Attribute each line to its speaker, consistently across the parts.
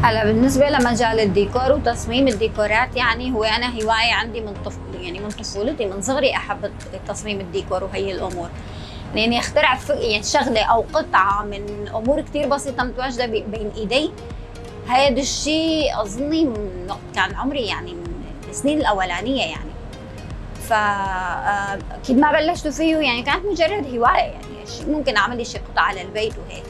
Speaker 1: هلا بالنسبة لمجال الديكور وتصميم الديكورات، يعني هو أنا هواية عندي من من طفولتي، من صغري أحب تصميم الديكور وهي الأمور، لأني أخترع يعني شغلة أو قطعة من أمور كتير بسيطة متواجدة بين إيدي. هذا الشيء أظني من وقت كان عمري يعني من السنين الأولانية يعني. فأكيد ما بلشت فيه، يعني كانت مجرد هواية، يعني ممكن أعمل لي شي قطعة للبيت وهيك.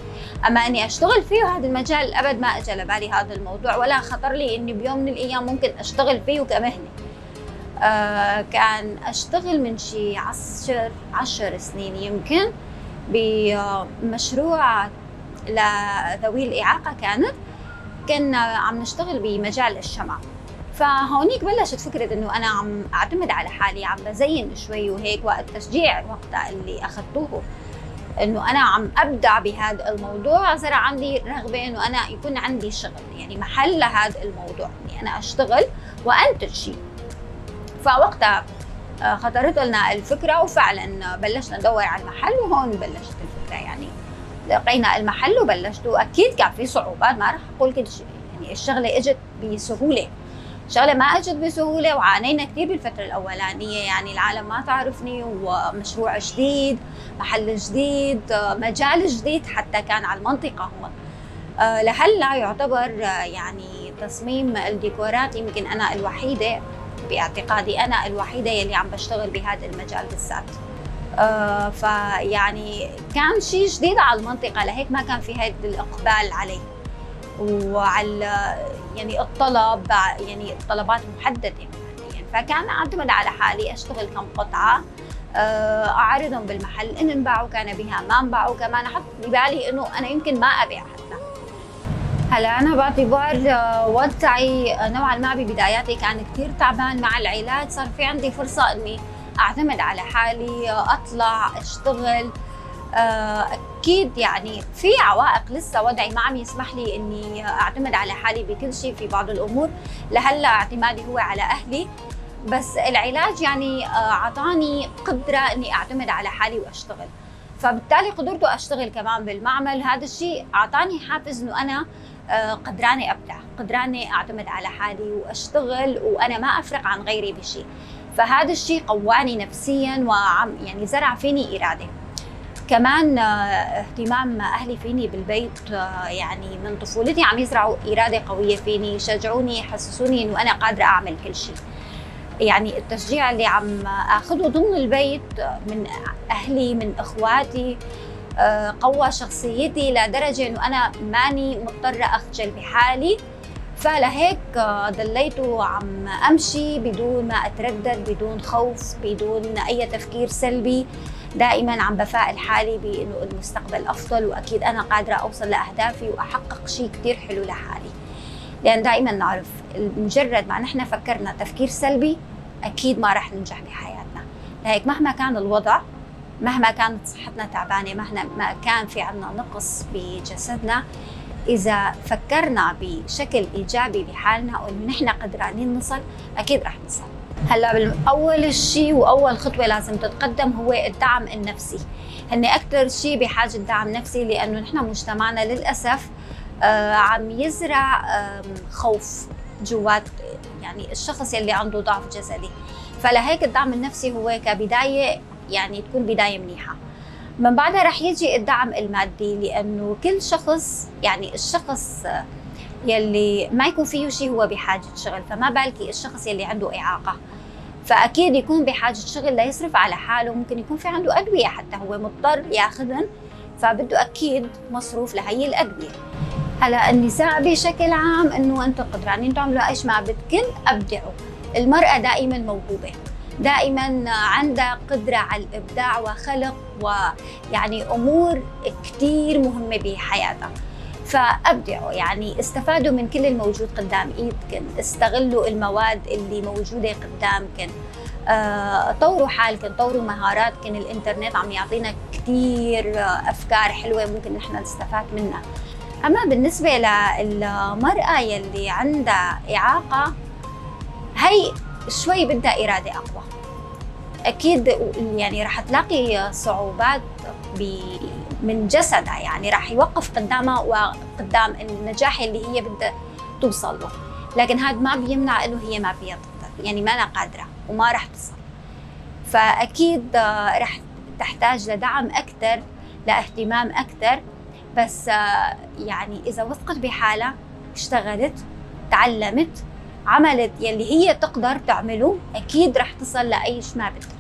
Speaker 1: اما اني اشتغل فيه هذا المجال ابد ما اجى لبالي هذا الموضوع، ولا خطر لي اني بيوم من الايام ممكن اشتغل فيه كمهنه. كان اشتغل من شي 10 سنين يمكن بمشروع لذوي الاعاقه. كنا عم نشتغل بمجال الشمع. فهونيك بلشت فكره انه انا عم اعتمد على حالي، عم بزين شوي وهيك. وقت تشجيع وقتها اللي اخذتوه انه انا عم ابدع بهذا الموضوع، صار عندي رغبه انه انا يكون عندي شغل، يعني محل لهذا الموضوع، اني انا اشتغل وانتج شيء. فوقتها خطرت لنا الفكره، وفعلا بلشنا ندور على المحل، وهون بلشت الفكره. يعني لقينا المحل وبلشت، واكيد كان في صعوبات، ما راح اقول كل شيء، يعني الشغله اجت بسهوله، شغله ما اجت بسهوله، وعانينا كثير بالفتره الاولانيه. يعني العالم ما تعرفني، ومشروع جديد، محل جديد، مجال جديد حتى كان على المنطقه هون. لهلا يعتبر يعني تصميم الديكورات يمكن انا الوحيده، باعتقادي انا الوحيده يلي عم بشتغل بهذا المجال بالذات. فيعني كان شيء جديد على المنطقه، لهيك ما كان في هذا الاقبال عليه، وعلى يعني الطلب، يعني الطلبات محدده يعني. فكان اعتمد على حالي، اشتغل كم قطعه، اعرضهم بالمحل، ان انباعوا كان بها، ما انباعوا كمان احط ببالي انه انا يمكن ما ابيع حتى. هلا انا باعتبار وضعي نوعا ما ببداياتي كان كثير تعبان مع العلاج، صار في عندي فرصه اني اعتمد على حالي، اطلع اشتغل. اكيد يعني في عوائق، لسه وضعي ما عم يسمح لي اني اعتمد على حالي بكل شيء في بعض الامور. لهلا اعتمادي هو على اهلي، بس العلاج يعني اعطاني قدره اني اعتمد على حالي واشتغل. فبالتالي قدرت اشتغل كمان بالمعمل. هذا الشيء اعطاني حافز انه انا قدراني ابدع، قدراني اعتمد على حالي واشتغل، وانا ما افرق عن غيري بشيء. فهذا الشيء قواني نفسيا، وعم يعني زرع فيني اراده. كمان اهتمام اهلي فيني بالبيت، يعني من طفولتي عم يزرعوا اراده قويه فيني، يشجعوني، يحسسوني انه انا قادره اعمل كل شيء. يعني التشجيع اللي عم اخذه ضمن البيت من اهلي، من اخواتي، قوى شخصيتي لدرجه انه انا ماني مضطره اخجل بحالي. فلهيك ضليت عم امشي بدون ما اتردد، بدون خوف، بدون اي تفكير سلبي. دائما عم بفائل حالي بانه المستقبل افضل، واكيد انا قادره اوصل لاهدافي واحقق شيء كثير حلو لحالي. لان دائما نعرف مجرد ما نحن فكرنا تفكير سلبي اكيد ما راح ننجح بحياتنا. لهيك مهما كان الوضع، مهما كانت صحتنا تعبانه، مهما كان في عندنا نقص بجسدنا، اذا فكرنا بشكل ايجابي بحالنا وانه نحن قدرانين نصل، اكيد راح نصل. هلا اول شيء واول خطوه لازم تتقدم هو الدعم النفسي. هن اكثر شيء بحاجه دعم نفسي، لانه نحن مجتمعنا للاسف عم يزرع خوف جوات يعني الشخص اللي عنده ضعف جسدي. فلهيك الدعم النفسي هو كبدايه يعني تكون بدايه منيحه. من بعدها رح يجي الدعم المادي، لانه كل شخص، يعني الشخص يلي ما يكون فيه شيء هو بحاجه شغل، فما بالكي الشخص يلي عنده اعاقه، فاكيد يكون بحاجه شغل ليصرف على حاله. ممكن يكون في عنده ادويه حتى هو مضطر ياخذن، فبده اكيد مصروف لهي الادويه. هلا النساء بشكل عام انه انتم قدرانين تعملوا ايش ما بدكن، ابدعوا. المراه دائما موهوبه، دائما عندها قدره على الابداع وخلق، ويعني امور كثير مهمه بحياتها. فابدعوا، يعني استفادوا من كل الموجود قدام ايدكم، استغلوا المواد اللي موجوده قدامكم، طوروا حالكم، طوروا مهاراتكم. الانترنت عم يعطينا كثير افكار حلوه ممكن نحن نستفاد منها. اما بالنسبه للمراه يلي عندها اعاقه، هي شوي بدها اراده اقوى. اكيد يعني رح تلاقي صعوبات من جسدها، يعني رح يوقف قدامها وقدام النجاح اللي هي بدها توصل له، لكن هذا ما بيمنع انه هي ما فيها تقدر، يعني ما أنا قادره وما رح تصل. فاكيد رح تحتاج لدعم اكثر، لاهتمام اكثر، بس يعني اذا وثقت بحالها، اشتغلت، تعلمت، عملت يلي هي تقدر تعمله، اكيد رح تصل لاي ما بدها.